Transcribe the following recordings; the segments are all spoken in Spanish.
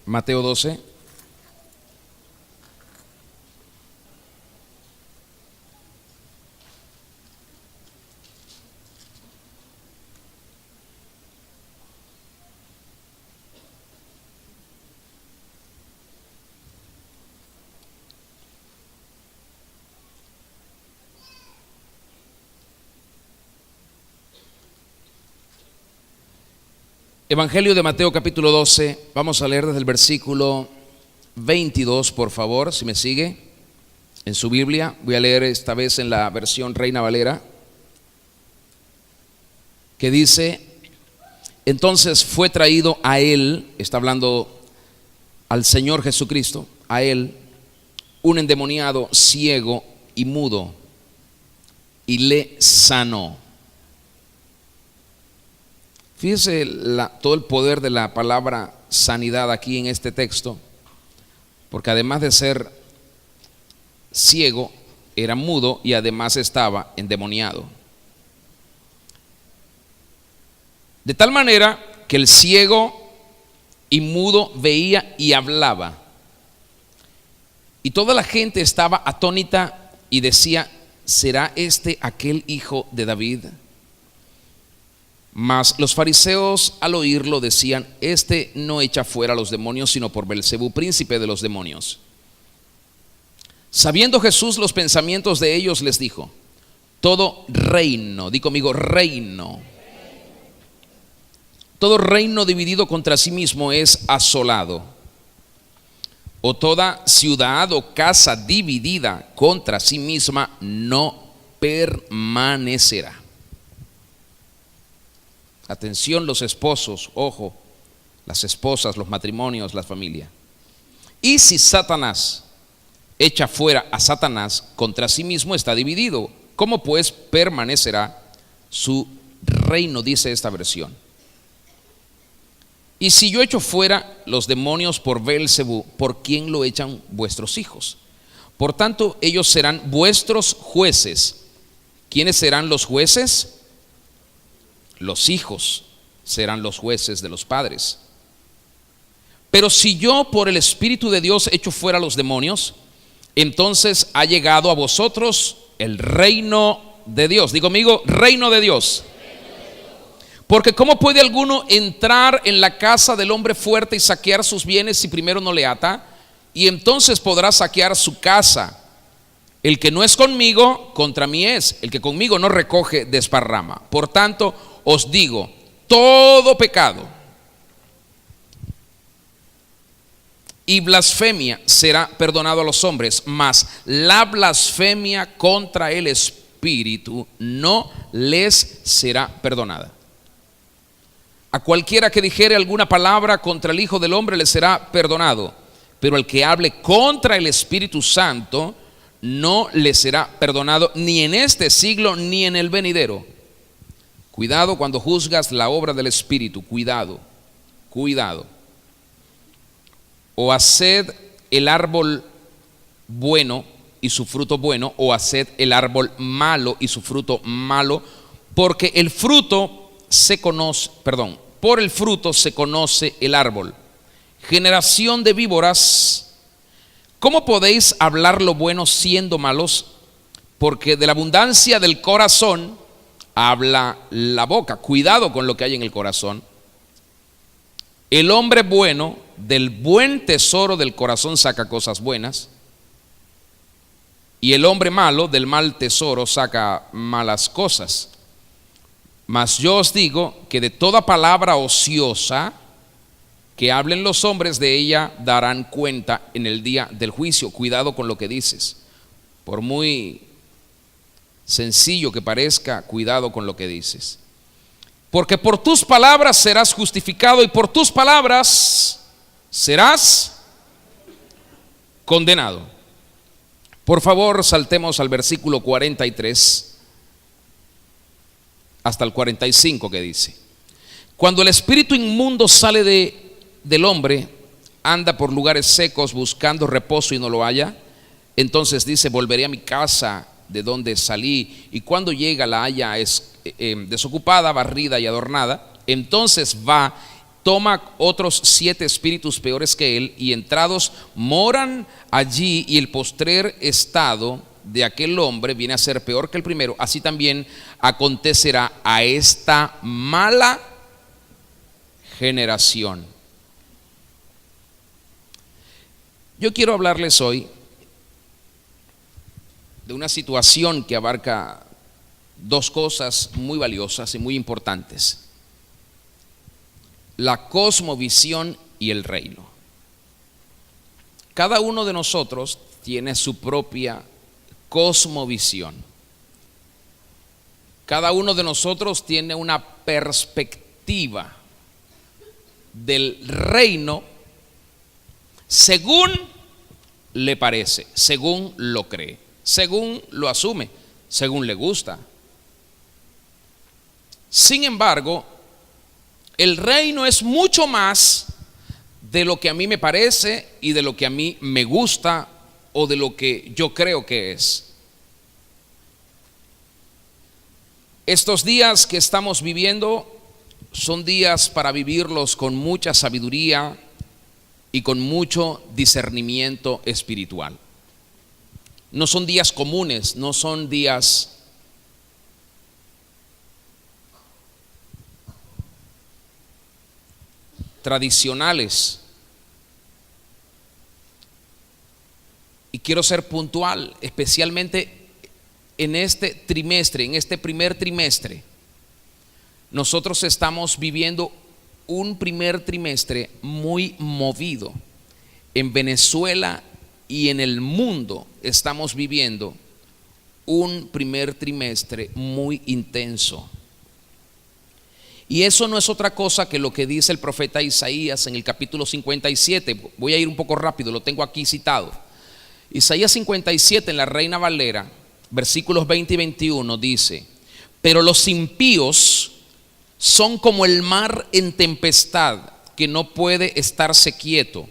Mateo 12. Evangelio de Mateo capítulo 12, vamos a leer desde el versículo 22, por favor, si me sigue en su Biblia. Voy a leer esta vez en la versión Reina Valera, que dice: entonces fue traído a él, está hablando al Señor Jesucristo, a él, un endemoniado ciego y mudo, y le sanó. Fíjese todo el poder de la palabra sanidad aquí en este texto, porque además de ser ciego, era mudo y además estaba endemoniado. De tal manera que el ciego y mudo veía y hablaba, y toda la gente estaba atónita y decía: ¿será este aquel hijo de David? Mas los fariseos al oírlo decían: este no echa fuera a los demonios, sino por Beelzebú, príncipe de los demonios. Sabiendo Jesús los pensamientos de ellos, les dijo: todo reino, di conmigo, reino, todo reino dividido contra sí mismo es asolado, o toda ciudad o casa dividida contra sí misma no permanecerá. Atención los esposos, ojo, las esposas, los matrimonios, la familia. Y si Satanás echa fuera a Satanás, contra sí mismo está dividido. ¿Cómo pues permanecerá su reino? Dice esta versión. Y si yo echo fuera los demonios por Beelzebú, ¿por quién lo echan vuestros hijos? Por tanto, ellos serán vuestros jueces. ¿Quiénes serán los jueces? Los hijos serán los jueces de los padres. Pero si yo por el Espíritu de Dios echo fuera los demonios, entonces ha llegado a vosotros el reino de Dios. Digo conmigo, reino de Dios. Porque ¿cómo puede alguno entrar en la casa del hombre fuerte y saquear sus bienes si primero no le ata? Y entonces podrá saquear su casa. El que no es conmigo, contra mí es. El que conmigo no recoge, desparrama. Por tanto, os digo, todo pecado y blasfemia será perdonado a los hombres, mas la blasfemia contra el Espíritu no les será perdonada. A cualquiera que dijere alguna palabra contra el Hijo del Hombre le será perdonado, pero el que hable contra el Espíritu Santo no le será perdonado, ni en este siglo ni en el venidero. Cuidado cuando juzgas la obra del Espíritu, cuidado. O haced el árbol bueno y su fruto bueno, o haced el árbol malo y su fruto malo, porque el fruto se conoce, por el fruto se conoce el árbol. Generación de víboras, ¿cómo podéis hablar lo bueno siendo malos? Porque de la abundancia del corazón habla la boca. Cuidado con lo que hay en el corazón. El hombre bueno del buen tesoro del corazón saca cosas buenas, y el hombre malo del mal tesoro saca malas cosas. Mas yo os digo que de toda palabra ociosa que hablen los hombres, de ella darán cuenta en el día del juicio. Cuidado con lo que dices. Por muy sencillo que parezca, cuidado con lo que dices. Porque por tus palabras serás justificado y por tus palabras serás condenado. Por favor, saltemos al versículo 43 hasta el 45, que dice: cuando el espíritu inmundo sale del hombre, anda por lugares secos buscando reposo y no lo halla. Entonces dice: volveré a mi casa de donde salí, y cuando llega la halla desocupada, barrida y adornada. Entonces va toma otros 7 espíritus peores que él, y entrados moran allí, y el postrer estado de aquel hombre viene a ser peor que el primero. Así también acontecerá a esta mala generación. Yo quiero hablarles hoy de una situación que abarca 2 cosas muy valiosas y muy importantes: la cosmovisión y el reino. Cada uno de nosotros tiene su propia cosmovisión. Cada uno de nosotros tiene una perspectiva del reino según le parece, según lo cree, según lo asume, según le gusta. Sin embargo, el reino es mucho más de lo que a mí me parece y de lo que a mí me gusta o de lo que yo creo que es. Estos días que estamos viviendo son días para vivirlos con mucha sabiduría y con mucho discernimiento espiritual. No son días comunes, no son días tradicionales. Y quiero ser puntual, especialmente en este trimestre, en este primer trimestre. Nosotros estamos viviendo un primer trimestre muy movido. En Venezuela y en el mundo estamos viviendo un primer trimestre muy intenso. Y eso no es otra cosa que lo que dice el profeta Isaías en el capítulo 57. Voy a ir un poco rápido, lo tengo aquí citado. Isaías 57 en la Reina Valera, versículos 20 y 21 dice: pero los impíos son como el mar en tempestad, que no puede estarse quieto,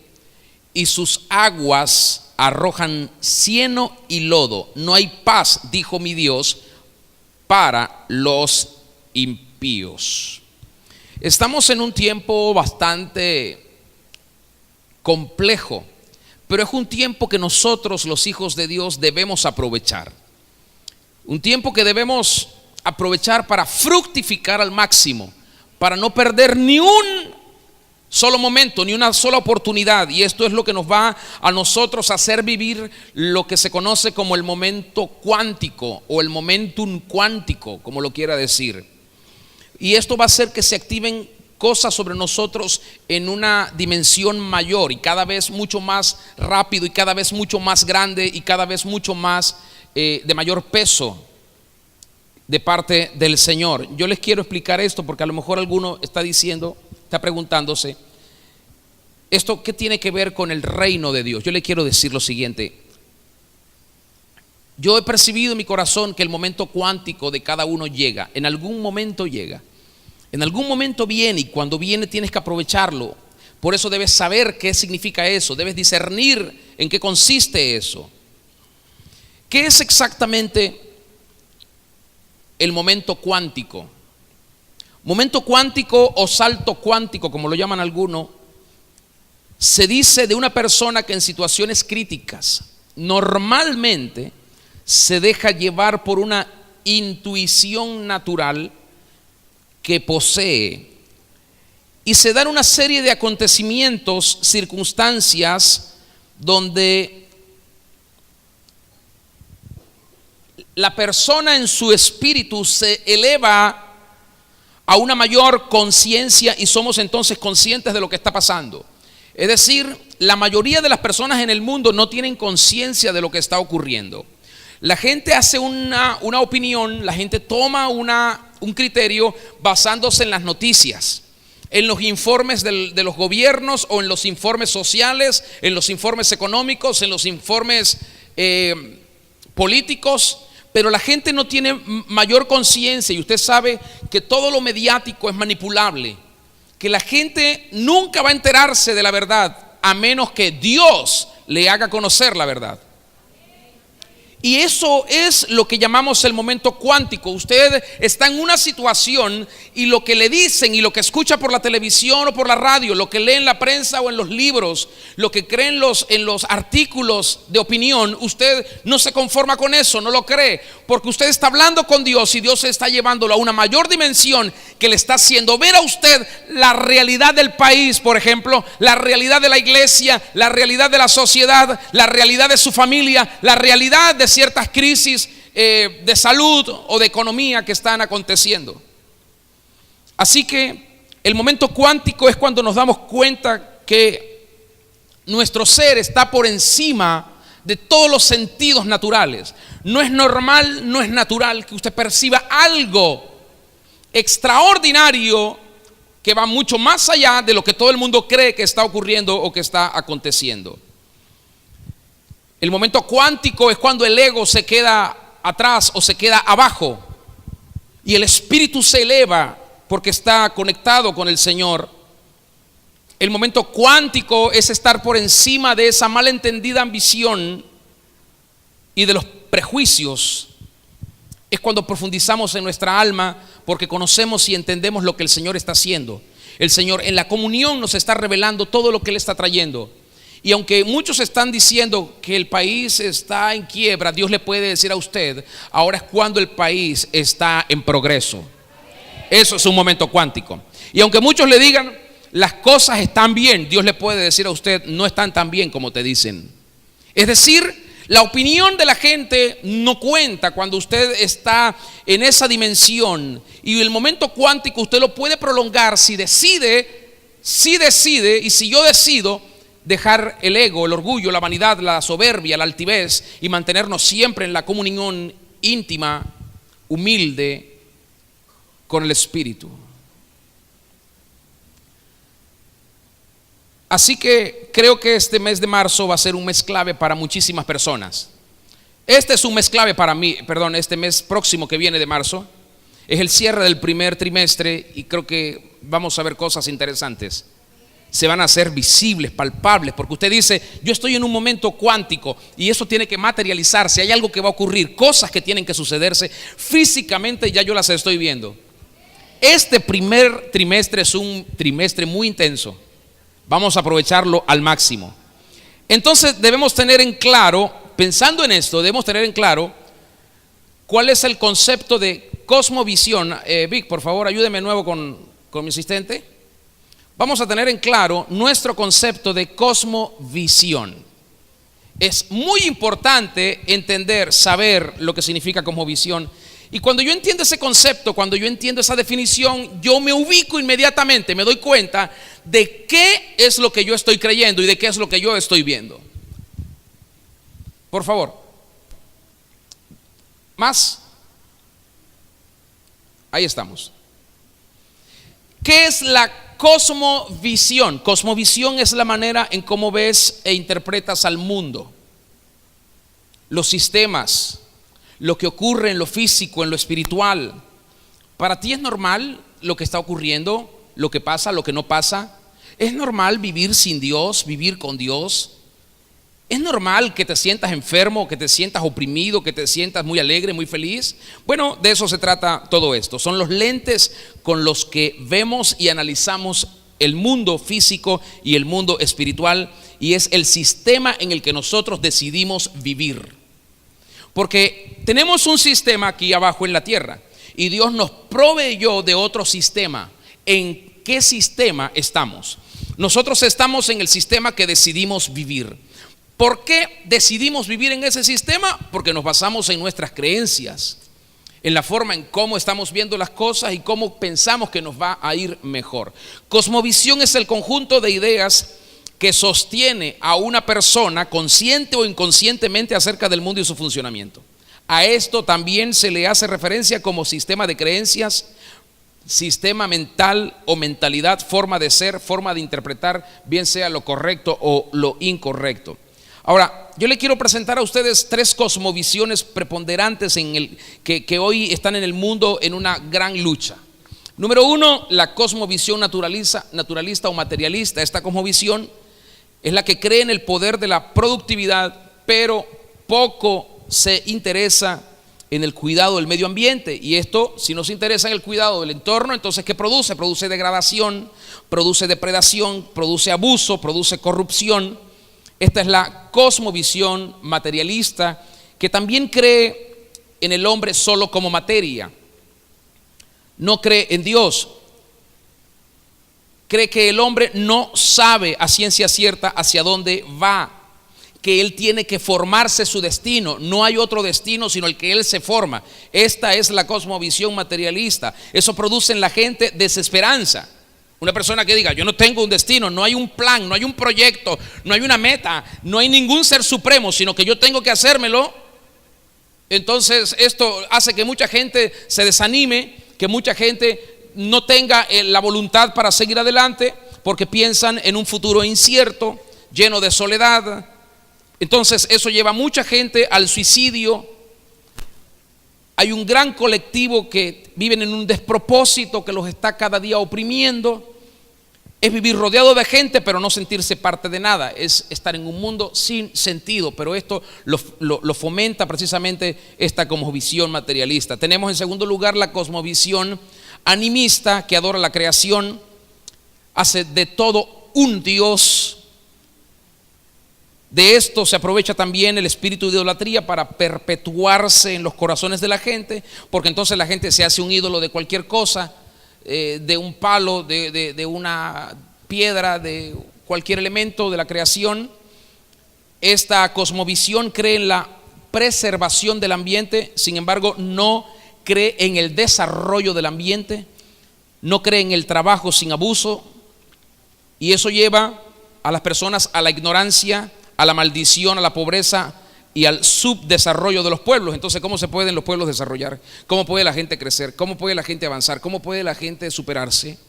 y sus aguas arrojan cieno y lodo. No hay paz, dijo mi Dios, para los impíos. Estamos en un tiempo bastante complejo, pero es un tiempo que nosotros, los hijos de Dios, debemos aprovechar. Un tiempo que debemos aprovechar para fructificar al máximo, para no perder ni un solo momento, ni una sola oportunidad. Y esto es lo que nos va a nosotros a hacer vivir lo que se conoce como el momento cuántico o el momentum cuántico, como lo quiera decir. Y esto va a hacer que se activen cosas sobre nosotros en una dimensión mayor, y cada vez mucho más rápido, y cada vez mucho más grande, y cada vez mucho más de mayor peso de parte del Señor. Yo les quiero explicar esto porque a lo mejor alguno está diciendo, está preguntándose, ¿esto qué tiene que ver con el reino de Dios? Yo le quiero decir lo siguiente: yo he percibido en mi corazón que el momento cuántico de cada uno llega, en algún momento llega, en algún momento viene, y cuando viene tienes que aprovecharlo. Por eso debes saber qué significa eso, debes discernir en qué consiste eso. ¿Qué es exactamente el momento cuántico? Momento cuántico o salto cuántico, como lo llaman algunos, se dice de una persona que en situaciones críticas normalmente se deja llevar por una intuición natural que posee, y se dan una serie de acontecimientos, circunstancias donde la persona en su espíritu se eleva a una mayor conciencia, y somos entonces conscientes de lo que está pasando. Es decir, la mayoría de las personas en el mundo no tienen conciencia de lo que está ocurriendo. La gente hace una opinión, la gente toma un criterio basándose en las noticias, en los informes de los gobiernos, o en los informes sociales, en los informes económicos, en los informes políticos. Pero la gente no tiene mayor conciencia, y usted sabe que todo lo mediático es manipulable, que la gente nunca va a enterarse de la verdad a menos que Dios le haga conocer la verdad. Y eso es lo que llamamos el momento cuántico. Usted está en una situación y lo que le dicen y lo que escucha por la televisión o por la radio, lo que lee en la prensa o en los libros, lo que cree en los artículos de opinión, usted no se conforma con eso, no lo cree, porque usted está hablando con Dios y Dios está llevándolo a una mayor dimensión que le está haciendo ver a usted la realidad del país, por ejemplo, la realidad de la iglesia, la realidad de la sociedad, la realidad de su familia, la realidad de ciertas crisis de salud o de economía que están aconteciendo. Así que el momento cuántico es cuando nos damos cuenta que nuestro ser está por encima de todos los sentidos naturales. No es normal, no es natural que usted perciba algo extraordinario que va mucho más allá de lo que todo el mundo cree que está ocurriendo o que está aconteciendo. El momento cuántico es cuando el ego se queda atrás o se queda abajo y el espíritu se eleva porque está conectado con el Señor. El momento cuántico es estar por encima de esa malentendida ambición y de los prejuicios. Es cuando profundizamos en nuestra alma porque conocemos y entendemos lo que el Señor está haciendo. El Señor en la comunión nos está revelando todo lo que Él está trayendo. Y aunque muchos están diciendo que el país está en quiebra, Dios le puede decir a usted, ahora es cuando el país está en progreso. Eso es un momento cuántico. Y aunque muchos le digan, las cosas están bien, Dios le puede decir a usted, no están tan bien como te dicen. Es decir, la opinión de la gente no cuenta cuando usted está en esa dimensión. Y el momento cuántico usted lo puede prolongar si decide, y si yo decido dejar el ego, el orgullo, la vanidad, la soberbia, la altivez y mantenernos siempre en la comunión íntima, humilde con el Espíritu. Así que creo que este mes de marzo va a ser un mes clave para muchísimas personas. Este es un mes clave para mí, este mes próximo que viene de marzo es el cierre del primer trimestre y creo que vamos a ver cosas interesantes. Se van a hacer visibles, palpables, porque usted dice, yo estoy en un momento cuántico y eso tiene que materializarse, hay algo que va a ocurrir, cosas que tienen que sucederse físicamente, ya yo las estoy viendo. Este primer trimestre es un trimestre muy intenso, vamos a aprovecharlo al máximo. Entonces debemos tener en claro, pensando en esto, debemos tener en claro cuál es el concepto de cosmovisión. Vic, por favor, ayúdeme de nuevo con mi asistente. Vamos a tener en claro nuestro concepto de cosmovisión. Es muy importante entender, saber lo que significa cosmovisión. Y cuando yo entiendo ese concepto, cuando yo entiendo esa definición, yo me ubico inmediatamente, me doy cuenta de qué es lo que yo estoy creyendo y de qué es lo que yo estoy viendo. Por favor. Más. Ahí estamos. ¿Qué es la cosmovisión? Cosmovisión es la manera en cómo ves e interpretas al mundo, los sistemas, lo que ocurre en lo físico, en lo espiritual. ¿Para ti es normal lo que está ocurriendo, lo que pasa, lo que no pasa? ¿Es normal vivir sin Dios, vivir con Dios? ¿Es normal que te sientas enfermo, que te sientas oprimido, que te sientas muy alegre, muy feliz? Bueno, de eso se trata todo esto. Son los lentes con los que vemos y analizamos el mundo físico y el mundo espiritual, y es el sistema en el que nosotros decidimos vivir. Porque tenemos un sistema aquí abajo en la tierra y Dios nos proveyó de otro sistema. ¿En qué sistema estamos? Nosotros estamos en el sistema que decidimos vivir. ¿Por qué decidimos vivir en ese sistema? Porque nos basamos en nuestras creencias, en la forma en cómo estamos viendo las cosas y cómo pensamos que nos va a ir mejor. Cosmovisión es el conjunto de ideas que sostiene a una persona consciente o inconscientemente acerca del mundo y su funcionamiento. A esto también se le hace referencia como sistema de creencias, sistema mental o mentalidad, forma de ser, forma de interpretar, bien sea lo correcto o lo incorrecto. Ahora, yo le quiero presentar a ustedes tres cosmovisiones preponderantes que hoy están en el mundo en una gran lucha. Número uno, la cosmovisión naturalista o materialista. Esta cosmovisión es la que cree en el poder de la productividad, pero poco se interesa en el cuidado del medio ambiente. Y esto, si no se interesa en el cuidado del entorno, entonces ¿qué produce? Produce degradación, produce depredación, produce abuso, produce corrupción. Esta es la cosmovisión materialista, que también cree en el hombre solo como materia. No cree en Dios. Cree que el hombre no sabe a ciencia cierta hacia dónde va, que él tiene que formarse su destino. No hay otro destino sino el que él se forma. Esta es la cosmovisión materialista. Eso produce en la gente desesperanza. Una persona que diga: yo no tengo un destino, no hay un plan, no hay un proyecto, no hay una meta, no hay ningún ser supremo, sino que yo tengo que hacérmelo. Entonces esto hace que mucha gente se desanime, que mucha gente no tenga la voluntad para seguir adelante, porque piensan en un futuro incierto, lleno de soledad. Entonces eso lleva a mucha gente al suicidio. Hay un gran colectivo que viven en un despropósito que los está cada día oprimiendo. Es vivir rodeado de gente pero no sentirse parte de nada, es estar en un mundo sin sentido. Pero esto lo fomenta precisamente esta cosmovisión materialista. Tenemos en segundo lugar la cosmovisión animista, que adora la creación, hace de todo un Dios. De esto se aprovecha también el espíritu de idolatría para perpetuarse en los corazones de la gente, porque entonces la gente se hace un ídolo de cualquier cosa, de un palo, de una piedra, de cualquier elemento de la creación. Esta cosmovisión cree en la preservación del ambiente, sin embargo no cree en el desarrollo del ambiente, no cree en el trabajo sin abuso, y eso lleva a las personas a la ignorancia, a la maldición, a la pobreza y al subdesarrollo de los pueblos. Entonces, ¿cómo se pueden los pueblos desarrollar? ¿Cómo puede la gente crecer? ¿Cómo puede la gente avanzar? ¿Cómo puede la gente superarse?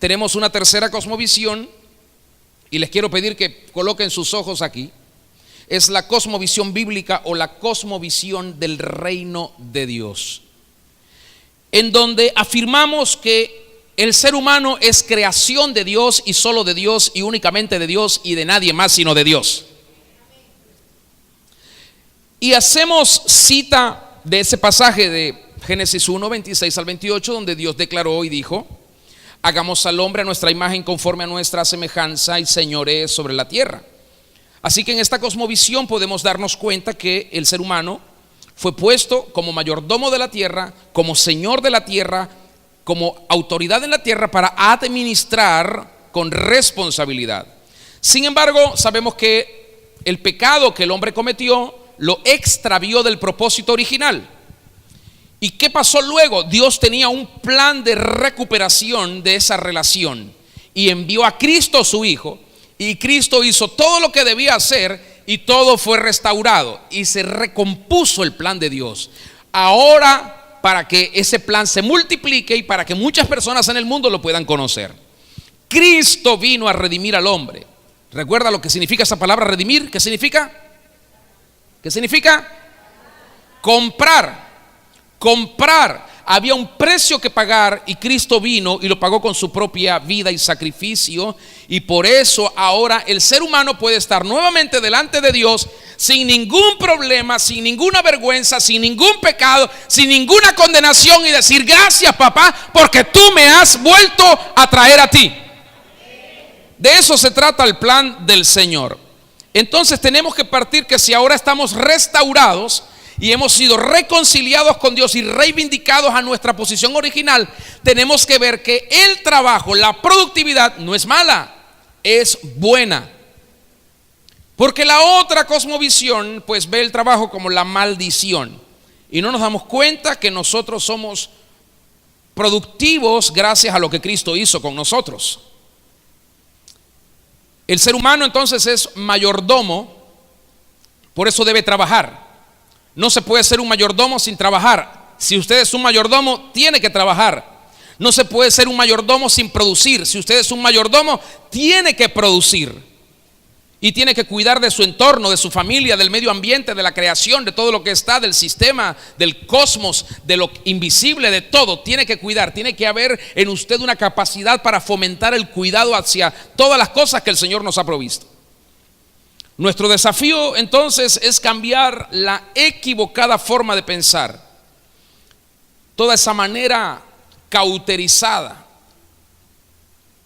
Tenemos una tercera cosmovisión, y les quiero pedir que coloquen sus ojos aquí. Es la cosmovisión bíblica o la cosmovisión del reino de Dios, en donde afirmamos que el ser humano es creación de Dios y solo de Dios y únicamente de Dios y de nadie más sino de Dios. Y hacemos cita de ese pasaje de Génesis 1, 26 al 28, donde Dios declaró y dijo: hagamos al hombre a nuestra imagen conforme a nuestra semejanza y señoree sobre la tierra. Así que en esta cosmovisión podemos darnos cuenta que el ser humano fue puesto como mayordomo de la tierra, como señor de la tierra, como autoridad en la tierra para administrar con responsabilidad. Sin embargo, sabemos que el pecado que el hombre cometió lo extravió del propósito original. ¿Y qué pasó luego? Dios tenía un plan de recuperación de esa relación y envió a Cristo su Hijo, y Cristo hizo todo lo que debía hacer y todo fue restaurado y se recompuso el plan de Dios. Ahora, para que ese plan se multiplique y para que muchas personas en el mundo lo puedan conocer, Cristo vino a redimir al hombre. ¿Recuerda lo que significa esa palabra redimir? ¿Qué significa? ¿Qué significa? Comprar. Comprar. Había un precio que pagar y Cristo vino y lo pagó con su propia vida y sacrificio, y por eso ahora el ser humano puede estar nuevamente delante de Dios sin ningún problema, sin ninguna vergüenza, sin ningún pecado, sin ninguna condenación, y decir: gracias, papá, porque tú me has vuelto a traer a ti. De eso se trata el plan del Señor. Entonces tenemos que partir que si ahora estamos restaurados y hemos sido reconciliados con Dios y reivindicados a nuestra posición original, tenemos que ver que el trabajo, la productividad no es mala, es buena. Porque la otra cosmovisión pues ve el trabajo como la maldición, y no nos damos cuenta que nosotros somos productivos gracias a lo que Cristo hizo con nosotros. El ser humano entonces es mayordomo, por eso debe trabajar. No se puede ser un mayordomo sin trabajar. Si usted es un mayordomo, tiene que trabajar. No se puede ser un mayordomo sin producir. Si usted es un mayordomo, tiene que producir. Y tiene que cuidar de su entorno, de su familia, del medio ambiente, de la creación, de todo lo que está, del sistema, del cosmos, de lo invisible, de todo. Tiene que cuidar, tiene que haber en usted una capacidad para fomentar el cuidado hacia todas las cosas que el Señor nos ha provisto. Nuestro desafío entonces es cambiar la equivocada forma de pensar, toda esa manera cauterizada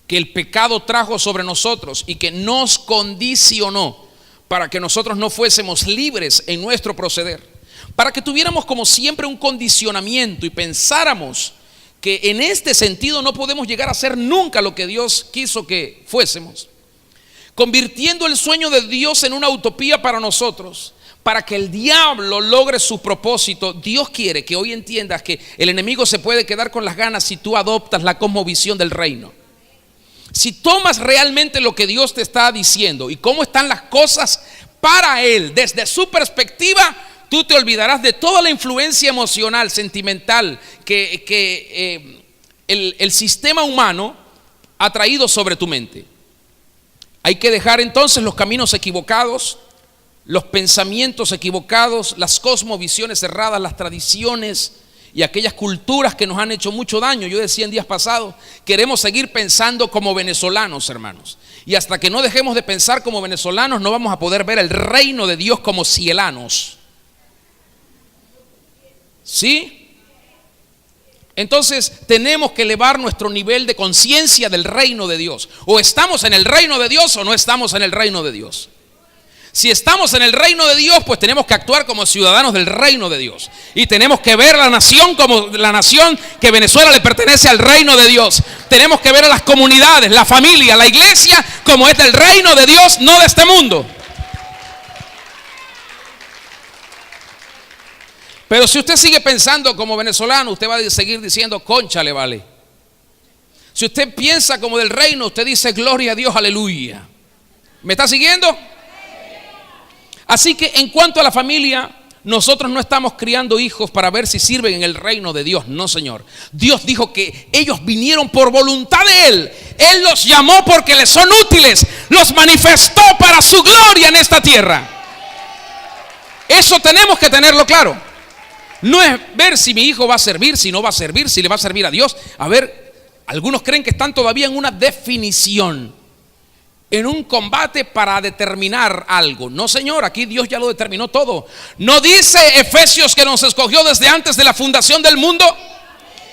que el pecado trajo sobre nosotros y que nos condicionó para que nosotros no fuésemos libres en nuestro proceder, para que tuviéramos como siempre un condicionamiento y pensáramos que en este sentido no podemos llegar a ser nunca lo que Dios quiso que fuésemos, convirtiendo el sueño de Dios en una utopía para nosotros, para que el diablo logre su propósito. Dios quiere que hoy entiendas que el enemigo se puede quedar con las ganas si tú adoptas la cosmovisión del reino. Si tomas realmente lo que Dios te está diciendo y cómo están las cosas para Él, desde su perspectiva, tú te olvidarás de toda la influencia emocional, sentimental que el sistema humano ha traído sobre tu mente. Hay que dejar entonces los caminos equivocados, los pensamientos equivocados, las cosmovisiones erradas, las tradiciones y aquellas culturas que nos han hecho mucho daño. Yo decía en días pasados, queremos seguir pensando como venezolanos, hermanos. Y hasta que no dejemos de pensar como venezolanos, no vamos a poder ver el reino de Dios como cielanos. ¿Sí? Entonces tenemos que elevar nuestro nivel de conciencia del reino de Dios. O estamos en el reino de Dios o no estamos en el reino de Dios. Si estamos en el reino de Dios, pues tenemos que actuar como ciudadanos del reino de Dios. Y tenemos que ver a la nación como la nación que Venezuela le pertenece al reino de Dios. Tenemos que ver a las comunidades, la familia, la iglesia como es del reino de Dios, no de este mundo. Pero si usted sigue pensando como venezolano, usted va a seguir diciendo, cónchale, vale. Si usted piensa como del reino, usted dice, gloria a Dios, aleluya. ¿Me está siguiendo? Así que en cuanto a la familia, nosotros no estamos criando hijos para ver si sirven en el reino de Dios. No, Señor. Dios dijo que ellos vinieron por voluntad de Él. Él los llamó porque les son útiles. Los manifestó para su gloria en esta tierra. Eso tenemos que tenerlo claro. No es ver si mi hijo va a servir, si no va a servir, si le va a servir a Dios. A ver, algunos creen que están todavía en una definición, en un combate para determinar algo. No, Señor, aquí Dios ya lo determinó todo. ¿No dice Efesios que nos escogió desde antes de la fundación del mundo?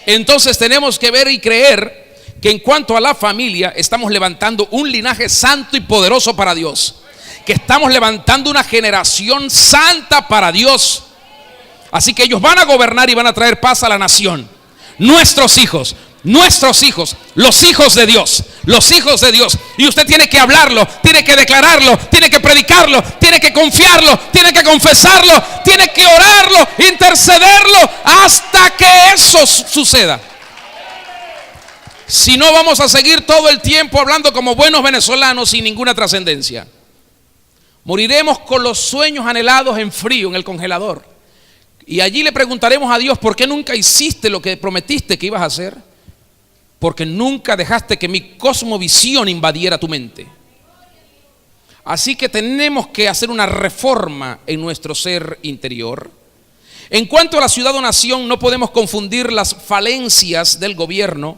Entonces tenemos que ver y creer que en cuanto a la familia estamos levantando un linaje santo y poderoso para Dios, que estamos levantando una generación santa para Dios. Así que ellos van a gobernar y van a traer paz a la nación. Nuestros hijos, los hijos de Dios, los hijos de Dios. Y usted tiene que hablarlo, tiene que declararlo, tiene que predicarlo, tiene que confiarlo, tiene que confesarlo, tiene que orarlo, intercederlo hasta que eso suceda. Si no, vamos a seguir todo el tiempo hablando como buenos venezolanos sin ninguna trascendencia. Moriremos con los sueños anhelados en frío, en el congelador. Y allí le preguntaremos a Dios, ¿por qué nunca hiciste lo que prometiste que ibas a hacer? Porque nunca dejaste que mi cosmovisión invadiera tu mente. Así que tenemos que hacer una reforma en nuestro ser interior. En cuanto a la ciudad o nación, no podemos confundir las falencias del gobierno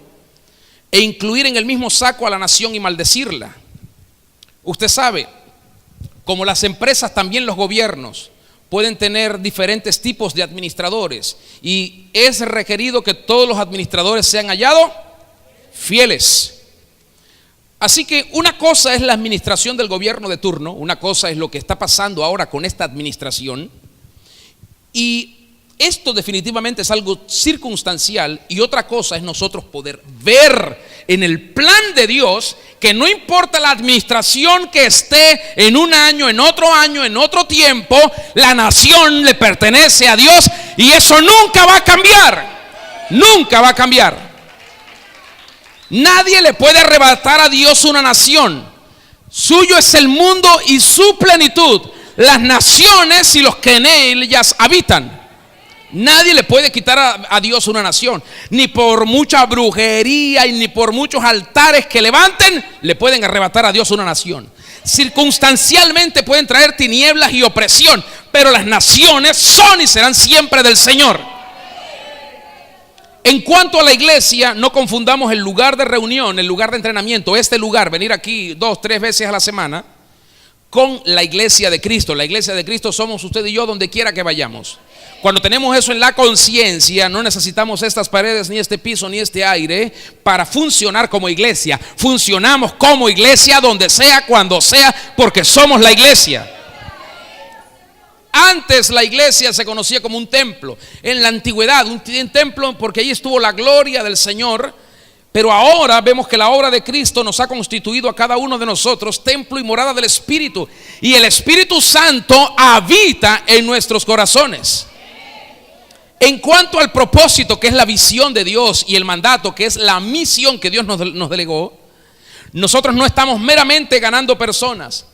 e incluir en el mismo saco a la nación y maldecirla. Usted sabe, como las empresas, también los gobiernos pueden tener diferentes tipos de administradores y es requerido que todos los administradores sean hallados fieles. Así que una cosa es la administración del gobierno de turno, una cosa es lo que está pasando ahora con esta administración, y esto definitivamente es algo circunstancial, y otra cosa es nosotros poder ver en el plan de Dios que no importa la administración que esté en un año, en otro tiempo, la nación le pertenece a Dios y eso nunca va a cambiar. Nunca va a cambiar. Nadie le puede arrebatar a Dios una nación. Suyo es el mundo y su plenitud, las naciones y los que en ellas habitan. Nadie le puede quitar a Dios una nación, ni por mucha brujería y ni por muchos altares que levanten le pueden arrebatar a Dios una nación. Circunstancialmente pueden traer tinieblas y opresión, pero las naciones son y serán siempre del Señor. En cuanto a la iglesia, no confundamos el lugar de reunión, el lugar de entrenamiento, este lugar, venir aquí 2-3 veces a la semana, con la iglesia de Cristo. La iglesia de Cristo somos usted y yo donde quiera que vayamos. Cuando tenemos eso en la conciencia, no necesitamos estas paredes, ni este piso, ni este aire para funcionar como iglesia. Funcionamos como iglesia donde sea, cuando sea, porque somos la iglesia. Antes la iglesia se conocía como un templo. En la antigüedad, un templo porque allí estuvo la gloria del Señor. Pero ahora vemos que la obra de Cristo nos ha constituido a cada uno de nosotros templo y morada del Espíritu. Y el Espíritu Santo habita en nuestros corazones. En cuanto al propósito, que es la visión de Dios, y el mandato, que es la misión que Dios nos delegó, nosotros no estamos meramente ganando personas.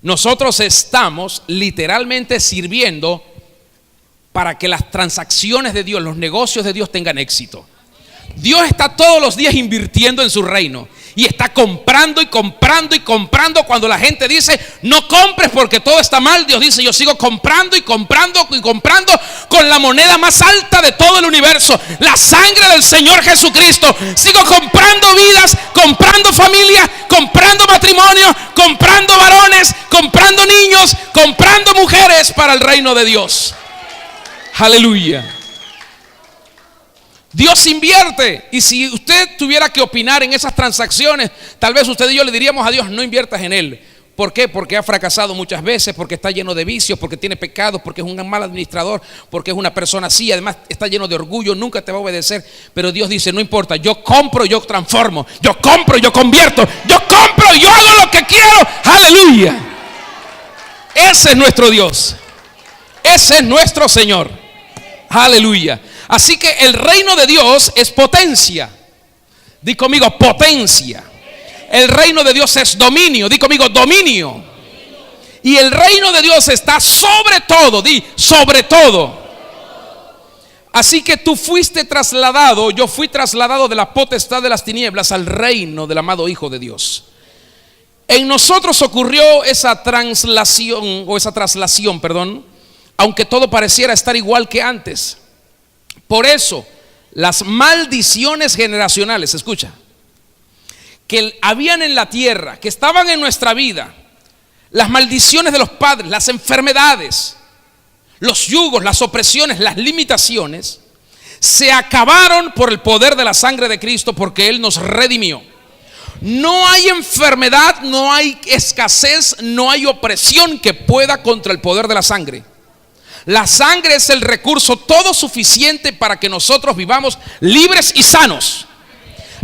Nosotros estamos literalmente sirviendo para que las transacciones de Dios, los negocios de Dios tengan éxito. Dios está todos los días invirtiendo en su reino y está comprando y comprando y comprando. Cuando la gente dice no compres porque todo está mal, Dios dice yo sigo comprando y comprando y comprando con la moneda más alta de todo el universo, la sangre del Señor Jesucristo. Sigo comprando vidas, comprando familias, comprando matrimonio, comprando varones, comprando niños, comprando mujeres para el reino de Dios. Aleluya. Dios invierte, y si usted tuviera que opinar en esas transacciones, tal vez usted y yo le diríamos a Dios: no inviertas en él. ¿Por qué? Porque ha fracasado muchas veces, porque está lleno de vicios, porque tiene pecados, porque es un mal administrador, porque es una persona así, además está lleno de orgullo, nunca te va a obedecer. Pero Dios dice: no importa, yo compro, yo transformo, yo compro, yo convierto, yo compro, yo hago lo que quiero. Aleluya. Ese es nuestro Dios, ese es nuestro Señor. Aleluya. Así que el reino de Dios es potencia. Di conmigo, potencia. El reino de Dios es dominio. Di conmigo, dominio. Y el reino de Dios está sobre todo. Di, sobre todo. Así que tú fuiste trasladado, yo fui trasladado de la potestad de las tinieblas al reino del amado Hijo de Dios. En nosotros ocurrió esa traslación, aunque todo pareciera estar igual que antes. Por eso, las maldiciones generacionales, escucha, que habían en la tierra, que estaban en nuestra vida, las maldiciones de los padres, las enfermedades, los yugos, las opresiones, las limitaciones, se acabaron por el poder de la sangre de Cristo, porque Él nos redimió. No hay enfermedad, no hay escasez, no hay opresión que pueda contra el poder de la sangre. La sangre es el recurso todo suficiente para que nosotros vivamos libres y sanos.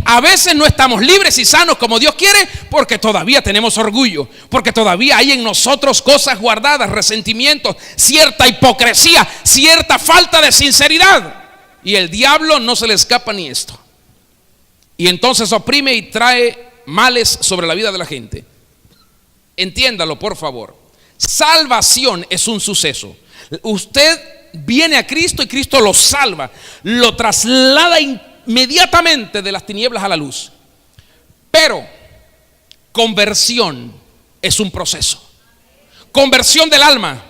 A veces no estamos libres y sanos como Dios quiere, porque todavía tenemos orgullo, porque todavía hay en nosotros cosas guardadas, resentimientos, cierta hipocresía, cierta falta de sinceridad. Y el diablo no se le escapa ni esto. Y entonces oprime y trae males sobre la vida de la gente. Entiéndalo, por favor. Salvación es un suceso. Usted viene a Cristo y Cristo lo salva, lo traslada inmediatamente de las tinieblas a la luz. Pero conversión es un proceso. Conversión del alma,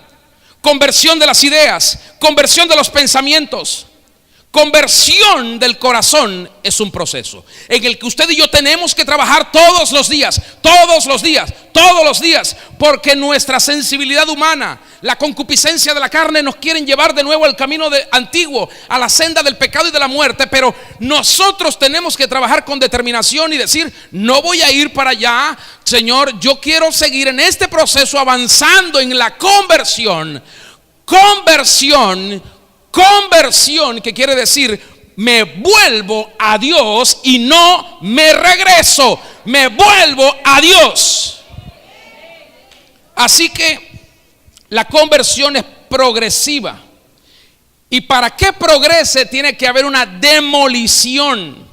conversión de las ideas, conversión de los pensamientos, conversión del corazón es un proceso en el que usted y yo tenemos que trabajar todos los días, porque nuestra sensibilidad humana, la concupiscencia de la carne nos quieren llevar de nuevo al camino antiguo, a la senda del pecado y de la muerte. Pero nosotros tenemos que trabajar con determinación y decir: no voy a ir para allá, Señor, yo quiero seguir en este proceso avanzando en la conversión, que quiere decir me vuelvo a Dios y no me regreso, me vuelvo a Dios. Así que la conversión es progresiva, y para que progrese tiene que haber una demolición.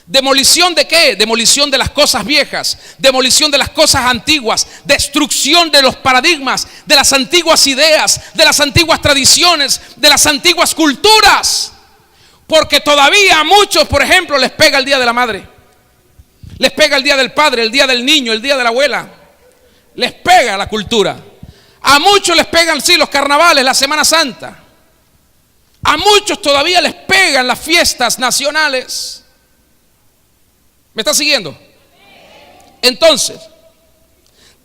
¿Demolición de qué? Demolición de las cosas viejas, demolición de las cosas antiguas, destrucción de los paradigmas, de las antiguas ideas, de las antiguas tradiciones, de las antiguas culturas. Porque todavía a muchos, por ejemplo, les pega el día de la madre, les pega el día del padre, el día del niño, el día de la abuela. Les pega la cultura. A muchos les pegan, sí, los carnavales, la Semana Santa. A muchos todavía les pegan las fiestas nacionales. ¿Me está siguiendo? Entonces,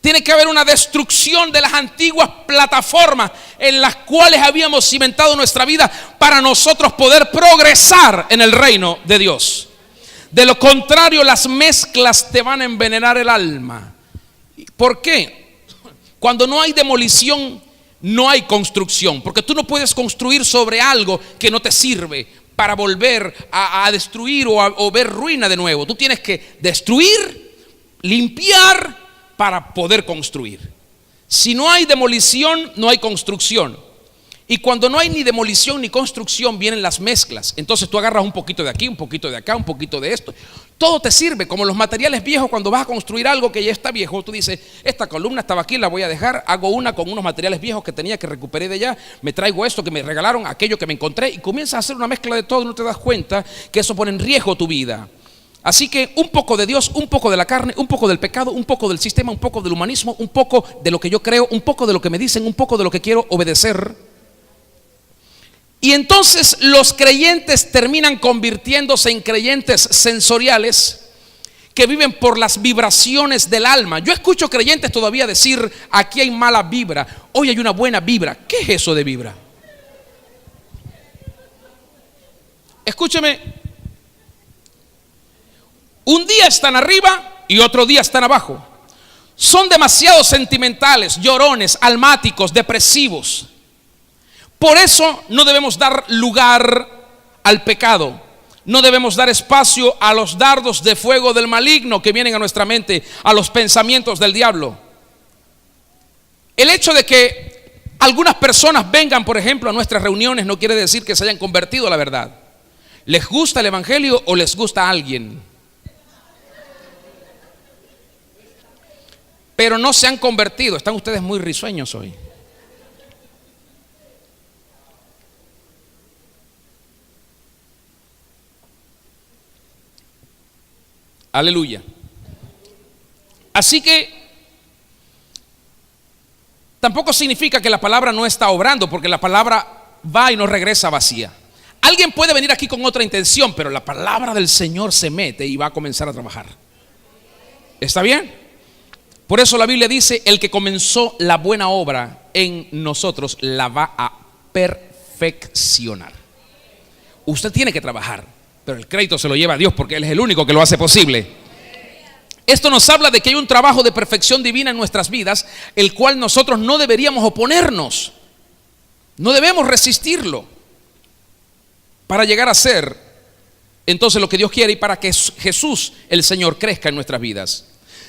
Tiene que haber una destrucción de las antiguas plataformas en las cuales habíamos cimentado nuestra vida para nosotros poder progresar en el reino de Dios. De lo contrario, las mezclas te van a envenenar el alma. ¿Por qué? Cuando no hay demolición, no hay construcción. Porque tú no puedes construir sobre algo que no te sirve para volver a destruir o ver ruina de nuevo. Tú tienes que destruir, limpiar para poder construir. Si no hay demolición, no hay construcción. Y cuando no hay ni demolición ni construcción, vienen las mezclas. Entonces tú agarras un poquito de aquí, un poquito de acá, un poquito de esto. Todo te sirve, como los materiales viejos. Cuando vas a construir algo que ya está viejo, tú dices, esta columna estaba aquí, la voy a dejar. Hago una con unos materiales viejos que tenía, que recuperé de allá. Me traigo esto que me regalaron, aquello que me encontré. Y comienzas a hacer una mezcla de todo y no te das cuenta que eso pone en riesgo tu vida. Así que un poco de Dios, un poco de la carne, un poco del pecado, un poco del sistema, un poco del humanismo, un poco de lo que yo creo, un poco de lo que me dicen, un poco de lo que quiero obedecer. Y entonces los creyentes terminan convirtiéndose en creyentes sensoriales que viven por las vibraciones del alma. Yo escucho creyentes todavía decir, aquí hay mala vibra, hoy hay una buena vibra. ¿Qué es eso de vibra? Escúcheme. Un día están arriba y otro día están abajo. Son demasiado sentimentales, llorones, almáticos, depresivos. Por eso no debemos dar lugar al pecado. No debemos dar espacio a los dardos de fuego del maligno que vienen a nuestra mente, a los pensamientos del diablo. El hecho de que algunas personas vengan, por ejemplo, a nuestras reuniones no quiere decir que se hayan convertido a la verdad. ¿Les gusta el evangelio o les gusta a alguien? Pero no se han convertido. Están ustedes muy risueños hoy. Aleluya. Así que tampoco significa que la palabra no está obrando, porque la palabra va y no regresa vacía. Alguien puede venir aquí con otra intención, pero la palabra del Señor se mete y va a comenzar a trabajar. ¿Está bien? Por eso la Biblia dice, el que comenzó la buena obra en nosotros la va a perfeccionar. Usted tiene que trabajar, pero el crédito se lo lleva a Dios porque Él es el único que lo hace posible. Esto nos habla de que hay un trabajo de perfección divina en nuestras vidas, el cual nosotros no deberíamos oponernos. No debemos resistirlo para llegar a ser entonces lo que Dios quiere y para que Jesús, el Señor, crezca en nuestras vidas.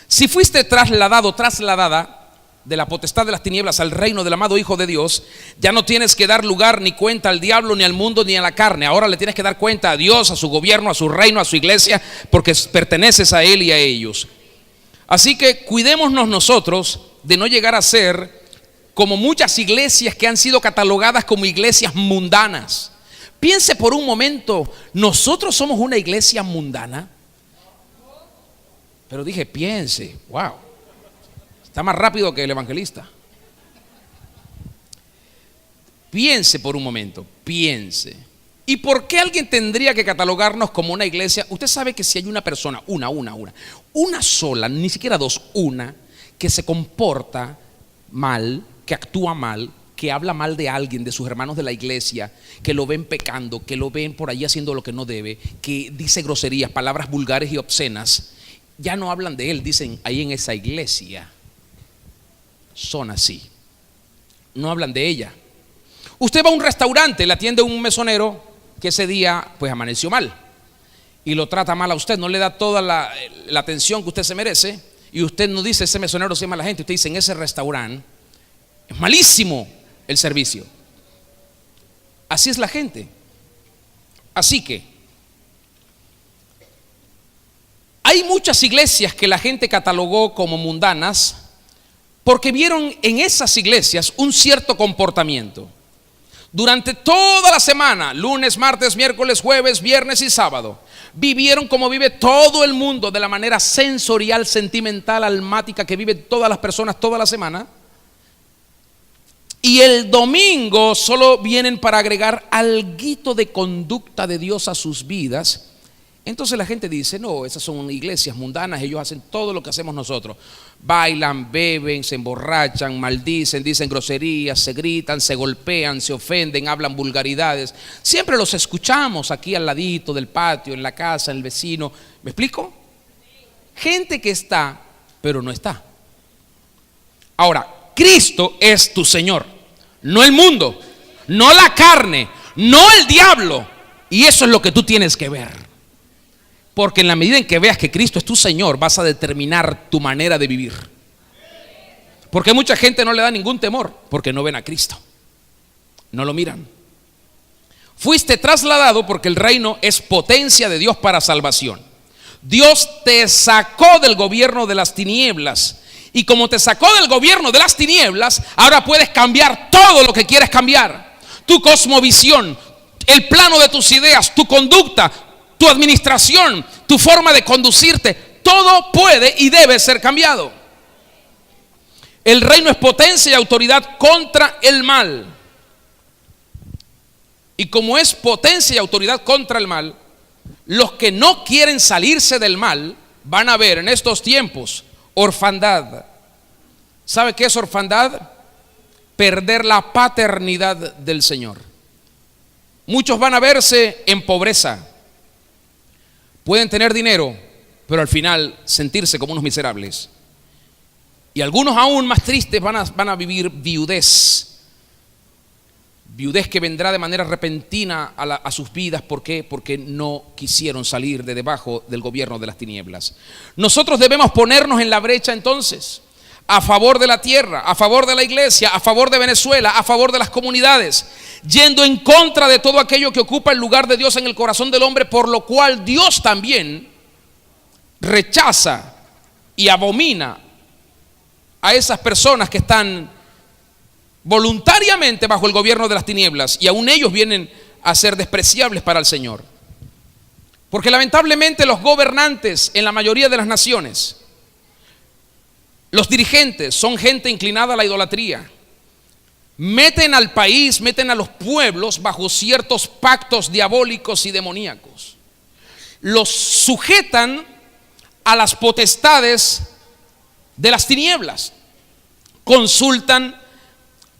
Si fuiste trasladado, trasladada de la potestad de las tinieblas al reino del amado Hijo de Dios, ya no tienes que dar lugar ni cuenta al diablo, ni al mundo, ni a la carne. Ahora le tienes que dar cuenta a Dios, a su gobierno, a su reino, a su iglesia, porque perteneces a Él y a ellos. Así que cuidémonos nosotros de no llegar a ser como muchas iglesias que han sido catalogadas como iglesias mundanas. Piense por un momento, ¿nosotros somos una iglesia mundana? Pero dije, piense, wow, está más rápido que el evangelista. Piense por un momento, piense. ¿Y por qué alguien tendría que catalogarnos como una iglesia? Usted sabe que si hay una persona, una sola, ni siquiera dos, una, que se comporta mal, que actúa mal, que habla mal de alguien, de sus hermanos de la iglesia, que lo ven pecando, que lo ven por ahí haciendo lo que no debe, que dice groserías, palabras vulgares y obscenas, ya no hablan de él, dicen ahí en esa iglesia son así, no hablan de ella. Usted va a un restaurante, le atiende un mesonero que ese día pues amaneció mal y lo trata mal a usted, no le da toda la atención que usted se merece, y usted no dice ese mesonero se llama la gente, usted dice en ese restaurante es malísimo el servicio. Así es la gente. Así que hay muchas iglesias que la gente catalogó como mundanas porque vieron en esas iglesias un cierto comportamiento. Durante toda la semana, lunes, martes, miércoles, jueves, viernes y sábado, vivieron como vive todo el mundo, de la manera sensorial, sentimental, almática que viven todas las personas toda la semana. Y el domingo solo vienen para agregar alguito de conducta de Dios a sus vidas Entonces la gente dice, no, esas son iglesias mundanas, ellos hacen todo lo que hacemos nosotros. Bailan, beben, se emborrachan, maldicen, dicen groserías, se gritan, se golpean, se ofenden, hablan vulgaridades. Siempre los escuchamos aquí al ladito del patio, en la casa, en el vecino. ¿Me explico? Gente que está, pero no está. Ahora, Cristo es tu Señor, no el mundo, no la carne, no el diablo. Y eso es lo que tú tienes que ver. Porque en la medida en que veas que Cristo es tu Señor, vas a determinar tu manera de vivir. Porque mucha gente no le da ningún temor, porque no ven a Cristo, no lo miran. Fuiste trasladado porque el reino es potencia de Dios para salvación. Dios te sacó del gobierno de las tinieblas, y como te sacó del gobierno de las tinieblas, ahora puedes cambiar todo lo que quieres cambiar. Tu cosmovisión, el plano de tus ideas, tu conducta, tu administración, tu forma de conducirte, todo puede y debe ser cambiado. El reino es potencia y autoridad contra el mal. Y como es potencia y autoridad contra el mal, los que no quieren salirse del mal van a ver en estos tiempos orfandad. ¿Sabe qué es orfandad? Perder la paternidad del Señor. Muchos van a verse en pobreza. Pueden tener dinero, pero al final sentirse como unos miserables. Y algunos aún más tristes van a vivir viudez. Viudez que vendrá de manera repentina a sus vidas. ¿Por qué? Porque no quisieron salir de debajo del gobierno de las tinieblas. Nosotros debemos ponernos en la brecha entonces, a favor de la tierra, a favor de la iglesia, a favor de Venezuela, a favor de las comunidades, yendo en contra de todo aquello que ocupa el lugar de Dios en el corazón del hombre, por lo cual Dios también rechaza y abomina a esas personas que están voluntariamente bajo el gobierno de las tinieblas, y aún ellos vienen a ser despreciables para el Señor. Porque lamentablemente los gobernantes en la mayoría de las naciones, los dirigentes, son gente inclinada a la idolatría. Meten al país, meten a los pueblos bajo ciertos pactos diabólicos y demoníacos. Los sujetan a las potestades de las tinieblas. Consultan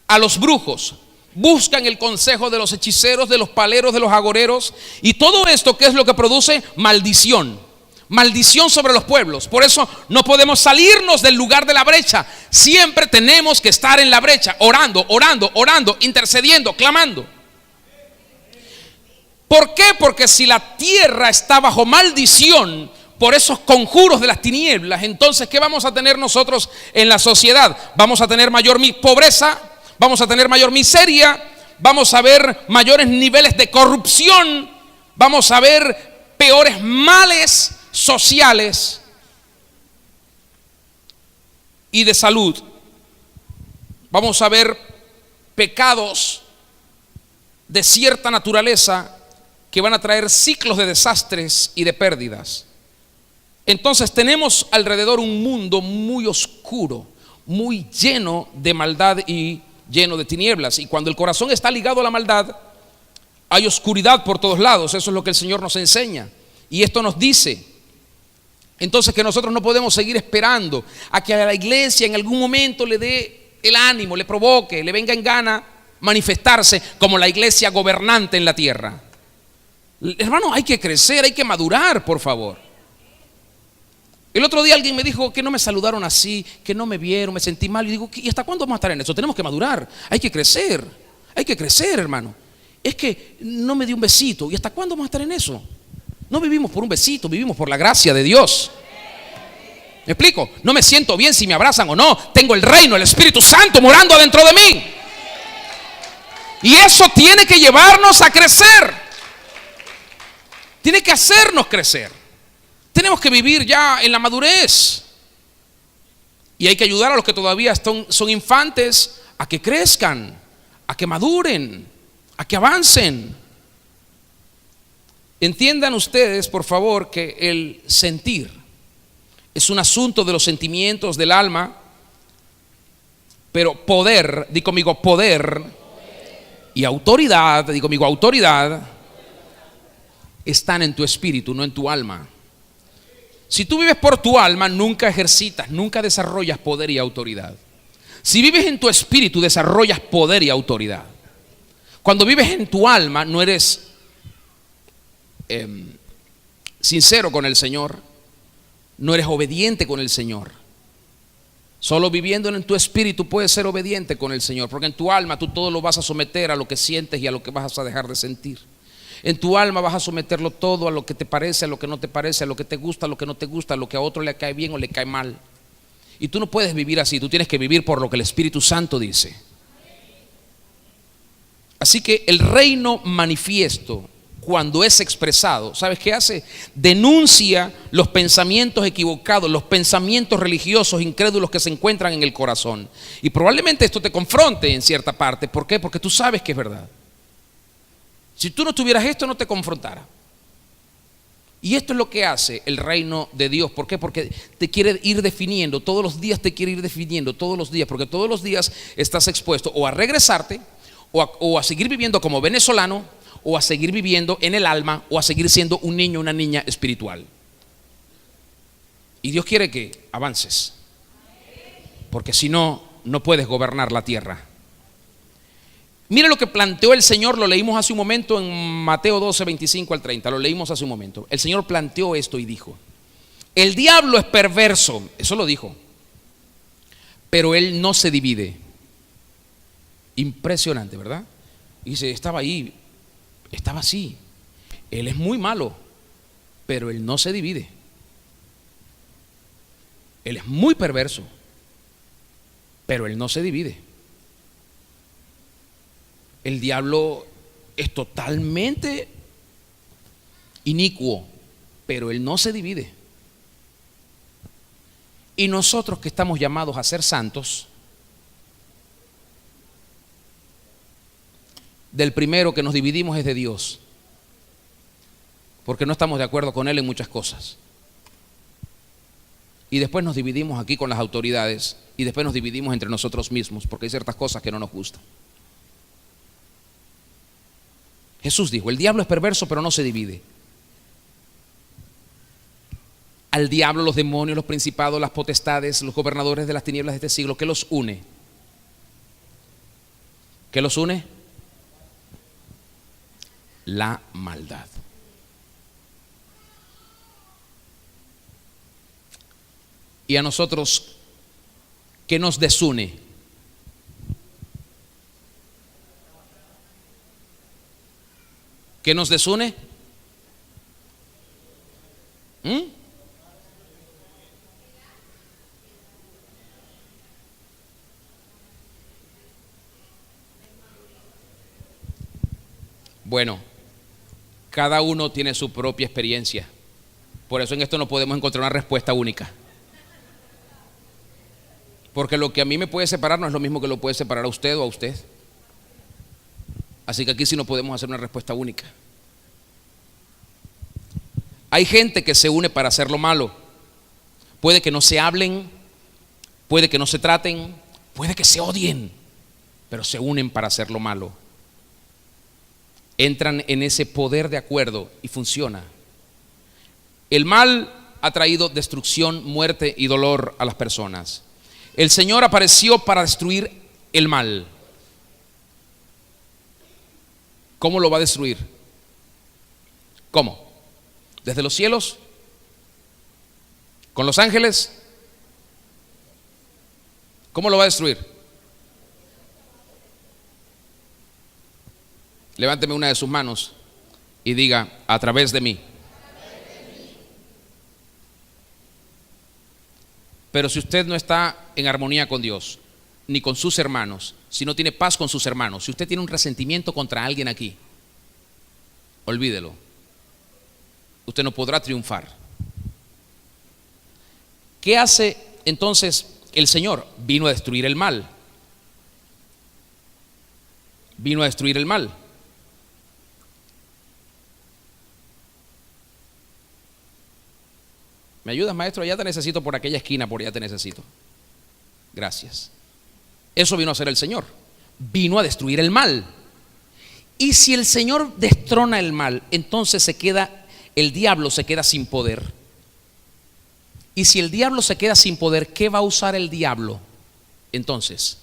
a los brujos, buscan el consejo de los hechiceros, de los paleros, de los agoreros, y todo esto, ¿qué es lo que produce? Maldición. Maldición sobre los pueblos. Por eso no podemos salirnos del lugar de la brecha. Siempre tenemos que estar en la brecha, orando, orando, orando, intercediendo, clamando. ¿Por qué? Porque si la tierra está bajo maldición por esos conjuros de las tinieblas, entonces ¿qué vamos a tener nosotros en la sociedad? Vamos a tener mayor pobreza, vamos a tener mayor miseria, vamos a ver mayores niveles de corrupción, vamos a ver peores males sociales y de salud. Vamos a ver pecados de cierta naturaleza que van a traer ciclos de desastres y de pérdidas. Entonces tenemos alrededor un mundo muy oscuro, muy lleno de maldad y lleno de tinieblas. Y cuando el corazón está ligado a la maldad, hay oscuridad por todos lados. Eso es lo que el Señor nos enseña. Y esto nos dice entonces que nosotros no podemos seguir esperando a que a la iglesia en algún momento le dé el ánimo, le provoque, le venga en gana manifestarse como la iglesia gobernante en la tierra. Hermano, hay que crecer, hay que madurar, por favor. El otro día alguien me dijo que no me saludaron así, que no me vieron, me sentí mal. Y digo, ¿y hasta cuándo vamos a estar en eso? Tenemos que madurar, hay que crecer, hermano. Es que no me dio un besito, ¿y hasta cuándo vamos a estar en eso? No vivimos por un besito, vivimos por la gracia de Dios. ¿Me explico? No me siento bien si me abrazan o no. Tengo el reino, el Espíritu Santo morando dentro de mí. Y eso tiene que llevarnos a crecer. Tiene que hacernos crecer. Tenemos que vivir ya en la madurez. Y hay que ayudar a los que todavía son infantes a que crezcan, a que maduren, a que avancen. Entiendan ustedes, por favor, que el sentir es un asunto de los sentimientos del alma, pero poder, di conmigo, poder y autoridad, di conmigo, autoridad, están en tu espíritu, no en tu alma. Si tú vives por tu alma, nunca ejercitas, nunca desarrollas poder y autoridad. Si vives en tu espíritu, desarrollas poder y autoridad. Cuando vives en tu alma, no eres sincero con el Señor, no eres obediente con el Señor. Solo viviendo en tu espíritu puedes ser obediente con el Señor, porque en tu alma tú todo lo vas a someter a lo que sientes y a lo que vas a dejar de sentir. En tu alma vas a someterlo todo a lo que te parece, a lo que no te parece, a lo que te gusta, a lo que no te gusta, a lo que a otro le cae bien o le cae mal. Y tú no puedes vivir así, tú tienes que vivir por lo que el Espíritu Santo dice. Así que el reino manifiesto, cuando es expresado, ¿sabes qué hace? Denuncia los pensamientos equivocados, los pensamientos religiosos incrédulos que se encuentran en el corazón. Y probablemente esto te confronte en cierta parte. ¿Por qué? Porque tú sabes que es verdad. Si tú no tuvieras esto, no te confrontara. Y esto es lo que hace el reino de Dios. ¿Por qué? Porque te quiere ir definiendo, todos los días te quiere ir definiendo, todos los días, porque todos los días estás expuesto o a regresarte, o a seguir viviendo como venezolano, o a seguir viviendo en el alma, o a seguir siendo un niño o una niña espiritual. Y Dios quiere que avances, porque si no, no puedes gobernar la tierra. Mire lo que planteó el Señor, lo leímos hace un momento en Mateo 12, 25 al 30, lo leímos hace un momento. El Señor planteó esto y dijo: el diablo es perverso, eso lo dijo, pero él no se divide. Impresionante, ¿verdad? Y dice, estaba ahí, estaba así. Él es muy malo, pero él no se divide. Él es muy perverso, pero él no se divide. El diablo es totalmente inicuo, pero él no se divide. Y nosotros que estamos llamados a ser santos, del primero que nos dividimos es de Dios, porque no estamos de acuerdo con él en muchas cosas. Y después nos dividimos aquí con las autoridades, y después nos dividimos entre nosotros mismos, porque hay ciertas cosas que no nos gustan. Jesús dijo, el diablo es perverso, pero no se divide. Al diablo, los demonios, los principados, las potestades, los gobernadores de las tinieblas de este siglo, ¿qué los une? ¿Qué los une? La maldad. Y a nosotros, ¿qué nos desune? ¿Qué nos desune? Bueno, cada uno tiene su propia experiencia. Por eso en esto no podemos encontrar una respuesta única. Porque lo que a mí me puede separar no es lo mismo que lo puede separar a usted o a usted. Así que aquí sí no podemos hacer una respuesta única. Hay gente que se une para hacer lo malo. Puede que no se hablen, puede que no se traten, puede que se odien, pero se unen para hacer lo malo. Entran en ese poder de acuerdo y funciona. El mal ha traído destrucción, muerte y dolor a las personas. El Señor apareció para destruir el mal. ¿Cómo lo va a destruir? ¿Cómo? ¿Desde los cielos? ¿Con los ángeles? ¿Cómo lo va a destruir? Levánteme una de sus manos y diga, a través de mí. Pero si usted no está en armonía con Dios, ni con sus hermanos, si no tiene paz con sus hermanos, si usted tiene un resentimiento contra alguien aquí, olvídelo. Usted no podrá triunfar. ¿Qué hace entonces el Señor? Vino a destruir el mal. Vino a destruir el mal. ¿Me ayudas, maestro? Ya te necesito por aquella esquina, por allá te necesito. Gracias. Eso vino a hacer el Señor. Vino a destruir el mal. Y si el Señor destrona el mal, entonces el diablo se queda sin poder. Y si el diablo se queda sin poder, ¿qué va a usar el diablo entonces?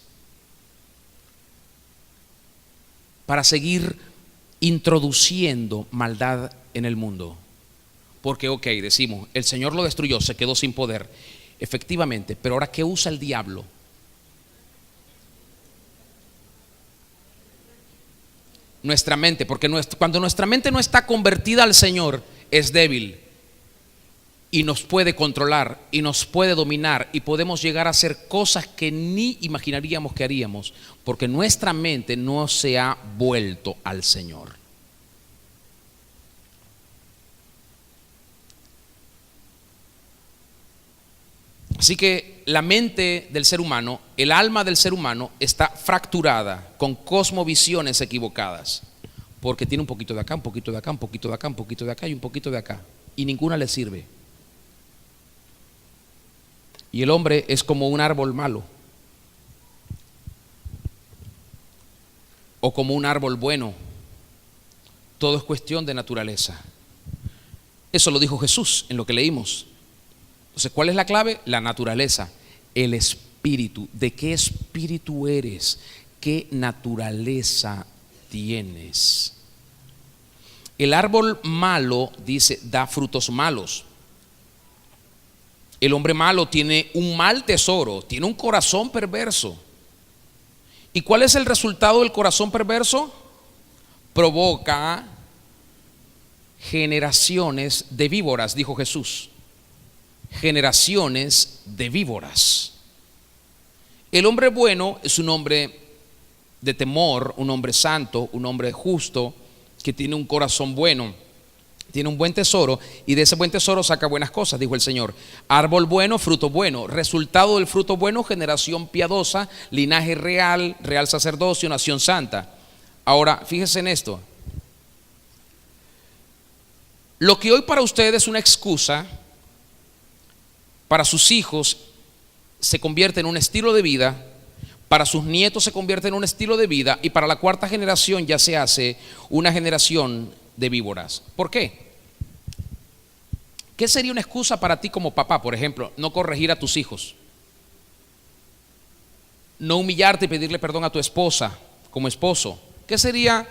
Para seguir introduciendo maldad en el mundo. Porque decimos, el Señor lo destruyó, se quedó sin poder. Efectivamente, pero ahora ¿qué usa el diablo? Nuestra mente, porque cuando nuestra mente no está convertida al Señor, es débil y nos puede controlar y nos puede dominar, y podemos llegar a hacer cosas que ni imaginaríamos que haríamos, porque nuestra mente no se ha vuelto al Señor. Así que la mente del ser humano, el alma del ser humano está fracturada con cosmovisiones equivocadas, porque tiene un poquito de acá, un poquito de acá, un poquito de acá, un poquito de acá y un poquito de acá, y ninguna le sirve. Y el hombre es como un árbol malo o como un árbol bueno. Todo es cuestión de naturaleza. Eso lo dijo Jesús en lo que leímos. Entonces, ¿cuál es la clave? La naturaleza, el espíritu. ¿De qué espíritu eres? ¿Qué naturaleza tienes? El árbol malo, dice, da frutos malos. El hombre malo tiene un mal tesoro, tiene un corazón perverso. ¿Y cuál es el resultado del corazón perverso? Provoca generaciones de víboras, dijo Jesús. Generaciones de víboras. El hombre bueno es un hombre de temor, un hombre santo, un hombre justo, que tiene un corazón bueno, tiene un buen tesoro, y de ese buen tesoro saca buenas cosas, dijo el Señor. Árbol bueno, fruto bueno. Resultado del fruto bueno, generación piadosa, linaje real, real sacerdocio, nación santa. Ahora, fíjense en esto. Lo que hoy para ustedes es una excusa, para sus hijos se convierte en un estilo de vida, para sus nietos se convierte en un estilo de vida, y para la cuarta generación ya se hace una generación de víboras. ¿Por qué? ¿Qué sería una excusa para ti como papá, por ejemplo? No corregir a tus hijos, no humillarte y pedirle perdón a tu esposa como esposo. ¿Qué sería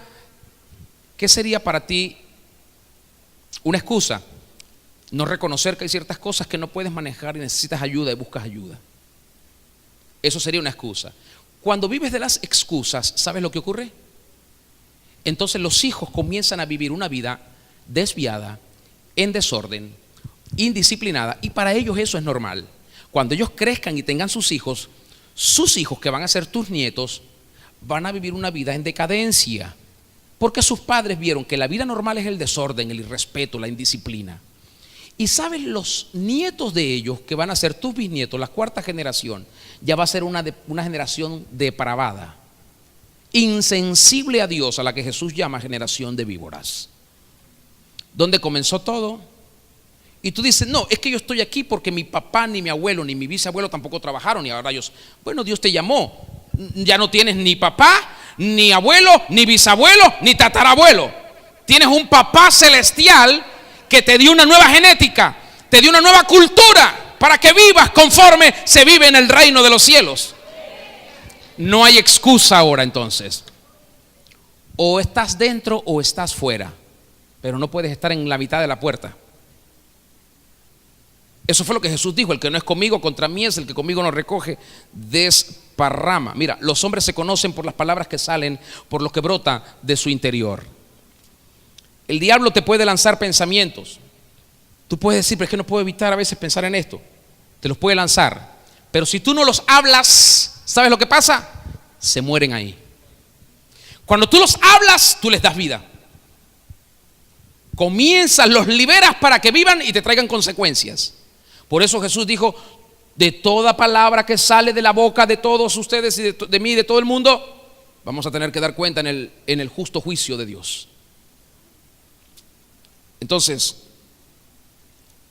para ti una excusa? No reconocer que hay ciertas cosas que no puedes manejar y necesitas ayuda y buscas ayuda. Eso sería una excusa. Cuando vives de las excusas, ¿sabes lo que ocurre? Entonces los hijos comienzan a vivir una vida desviada, en desorden, indisciplinada, y para ellos eso es normal. Cuando ellos crezcan y tengan sus hijos que van a ser tus nietos, van a vivir una vida en decadencia, porque sus padres vieron que la vida normal es el desorden, el irrespeto, la indisciplina. Y sabes, los nietos de ellos, que van a ser tus bisnietos, la cuarta generación, ya va a ser una generación depravada, insensible a Dios, a la que Jesús llama generación de víboras. ¿Dónde comenzó todo? Y tú dices, no, es que yo estoy aquí porque mi papá, ni mi abuelo, ni mi bisabuelo tampoco trabajaron, y ahora ellos, bueno, Dios te llamó, ya no tienes ni papá, ni abuelo, ni bisabuelo, ni tatarabuelo. Tienes un papá celestial que te dio una nueva genética, te dio una nueva cultura para que vivas conforme se vive en el reino de los cielos. No hay excusa ahora entonces. O estás dentro o estás fuera, pero no puedes estar en la mitad de la puerta. Eso fue lo que Jesús dijo: el que no es conmigo, contra mí es; el que conmigo no recoge, desparrama. Mira, los hombres se conocen por las palabras que salen, por lo que brota de su interior. El diablo te puede lanzar pensamientos. Tú puedes decir, pero es que no puedo evitar a veces pensar en esto. Te los puede lanzar, pero si tú no los hablas, ¿sabes lo que pasa? Se mueren ahí. Cuando tú los hablas, tú les das vida. Comienzas, los liberas para que vivan y te traigan consecuencias. Por eso Jesús dijo: de toda palabra que sale de la boca de todos ustedes y de mí y de todo el mundo, vamos a tener que dar cuenta en el justo juicio de Dios. Entonces,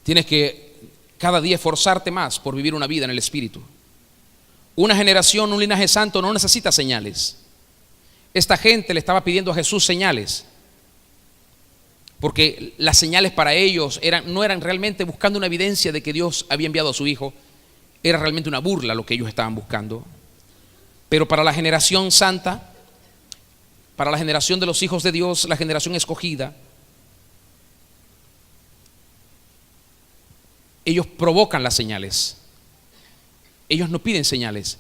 tienes que cada día esforzarte más por vivir una vida en el Espíritu. Una generación, un linaje santo no necesita señales. esta gente le estaba pidiendo a Jesús señales, porque las señales para ellos no eran realmente buscando una evidencia de que Dios había enviado a su Hijo, era realmente una burla lo que ellos estaban buscando. Pero para la generación santa, para la generación de los hijos de Dios, la generación escogida, ellos provocan las señales. Ellos no piden señales,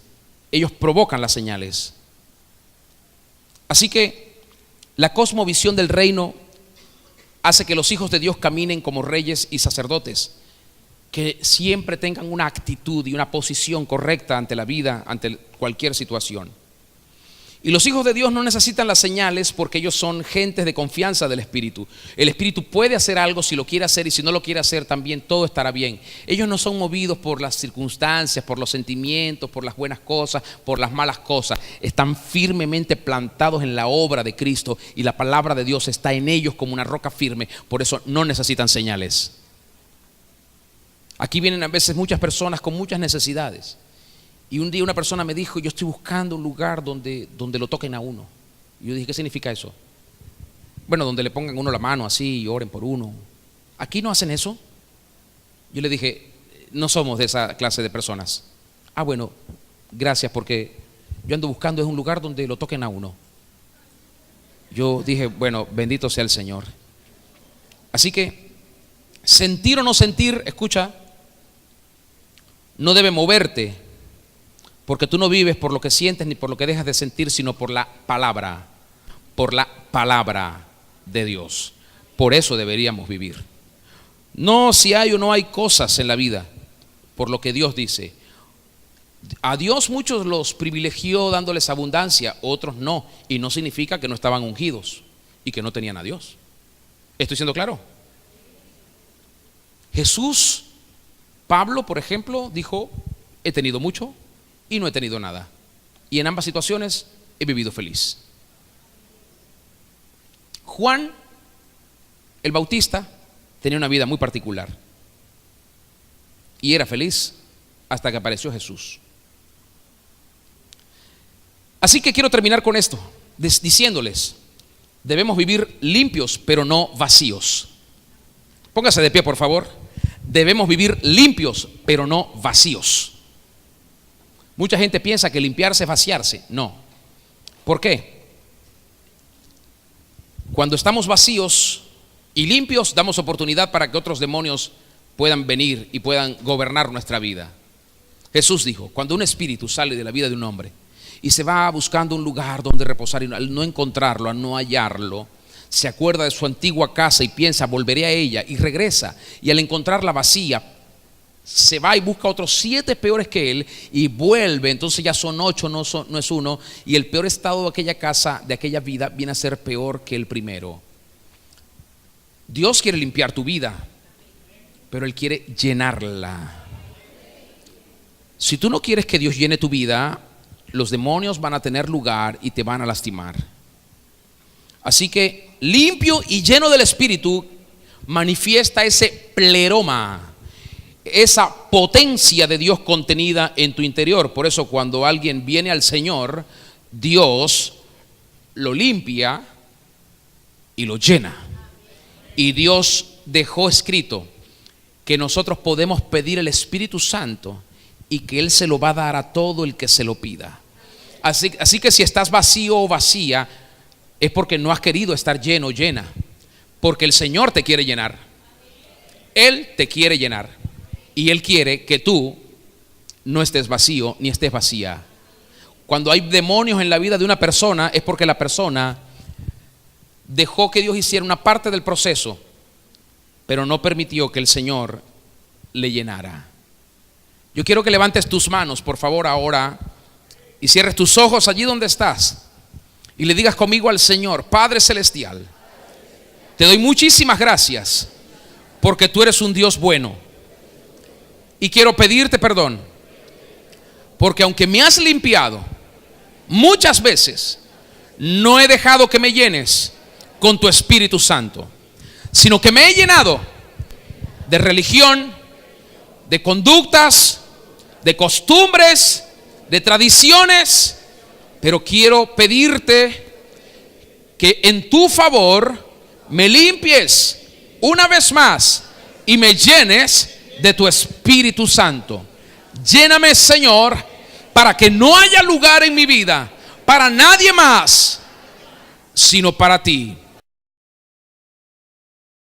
ellos provocan las señales. Así que la cosmovisión del reino hace que los hijos de Dios caminen como reyes y sacerdotes, que siempre tengan una actitud y una posición correcta ante la vida, ante cualquier situación. Y los hijos de Dios no necesitan las señales porque ellos son gentes de confianza del Espíritu. El Espíritu puede hacer algo si lo quiere hacer, y si no lo quiere hacer también todo estará bien. Ellos no son movidos por las circunstancias, por los sentimientos, por las buenas cosas, por las malas cosas. Están firmemente plantados en la obra de Cristo y la palabra de Dios está en ellos como una roca firme. Por eso no necesitan señales. Aquí vienen a veces muchas personas con muchas necesidades. Y un día una persona me dijo: yo estoy buscando un lugar donde lo toquen a uno. Y yo dije: ¿qué significa eso? Bueno, donde le pongan a uno la mano así y oren por uno. ¿Aquí no hacen eso? Yo le dije: no somos de esa clase de personas. Ah, bueno, gracias, porque yo ando buscando es un lugar donde lo toquen a uno. Yo dije: bueno, bendito sea el Señor. Así que sentir o no sentir, escucha, no debe moverte. Porque tú no vives por lo que sientes ni por lo que dejas de sentir, sino por la palabra de Dios. Por eso deberíamos vivir. No si hay o no hay cosas en la vida, por lo que Dios dice. A Dios muchos los privilegió dándoles abundancia, otros no. Y no significa que no estaban ungidos y que no tenían a Dios. ¿Estoy siendo claro? Jesús, Pablo, por ejemplo, dijo: he tenido mucho y no he tenido nada, y en ambas situaciones he vivido feliz. Juan el Bautista tenía una vida muy particular y era feliz hasta que apareció Jesús. Así que quiero terminar con esto, diciéndoles: debemos vivir limpios pero no vacíos. Póngase de pie, por favor. Debemos vivir limpios pero no vacíos. Mucha gente piensa que limpiarse es vaciarse. No. ¿Por qué? Cuando estamos vacíos y limpios, damos oportunidad para que otros demonios puedan venir y puedan gobernar nuestra vida. Jesús dijo: cuando un espíritu sale de la vida de un hombre y se va buscando un lugar donde reposar, y al no encontrarlo, al no hallarlo, se acuerda de su antigua casa y piensa: volveré a ella, y regresa, y al encontrarla vacía, se va y busca otros 7 peores que él y vuelve. Entonces ya son 8, no es uno, y el peor estado de aquella casa, de aquella vida, viene a ser peor que el primero. Dios quiere limpiar tu vida, pero Él quiere llenarla. Si tú no quieres que Dios llene tu vida, los demonios van a tener lugar y te van a lastimar. Así que limpio y lleno del Espíritu manifiesta ese pleroma, esa potencia de Dios contenida en tu interior. Por eso cuando alguien viene al Señor, Dios lo limpia y lo llena. Y Dios dejó escrito que nosotros podemos pedir el Espíritu Santo y que Él se lo va a dar a todo el que se lo pida. Así que si estás vacío o vacía, es porque no has querido estar lleno o llena. Porque el Señor te quiere llenar. Él te quiere llenar. Y Él quiere que tú no estés vacío ni estés vacía. Cuando hay demonios en la vida de una persona, es porque la persona dejó que Dios hiciera una parte del proceso, pero no permitió que el Señor le llenara. Yo quiero que levantes tus manos, por favor, ahora, y cierres tus ojos allí donde estás, y le digas conmigo al Señor: Padre Celestial, te doy muchísimas gracias porque tú eres un Dios bueno. Y quiero pedirte perdón, porque aunque me has limpiado muchas veces, no he dejado que me llenes con tu Espíritu Santo, sino que me he llenado de religión, de conductas, de costumbres, de tradiciones. Pero quiero pedirte que en tu favor me limpies una vez más y me llenes de tu Espíritu Santo. Lléname, Señor, para que no haya lugar en mi vida para nadie más, sino para ti.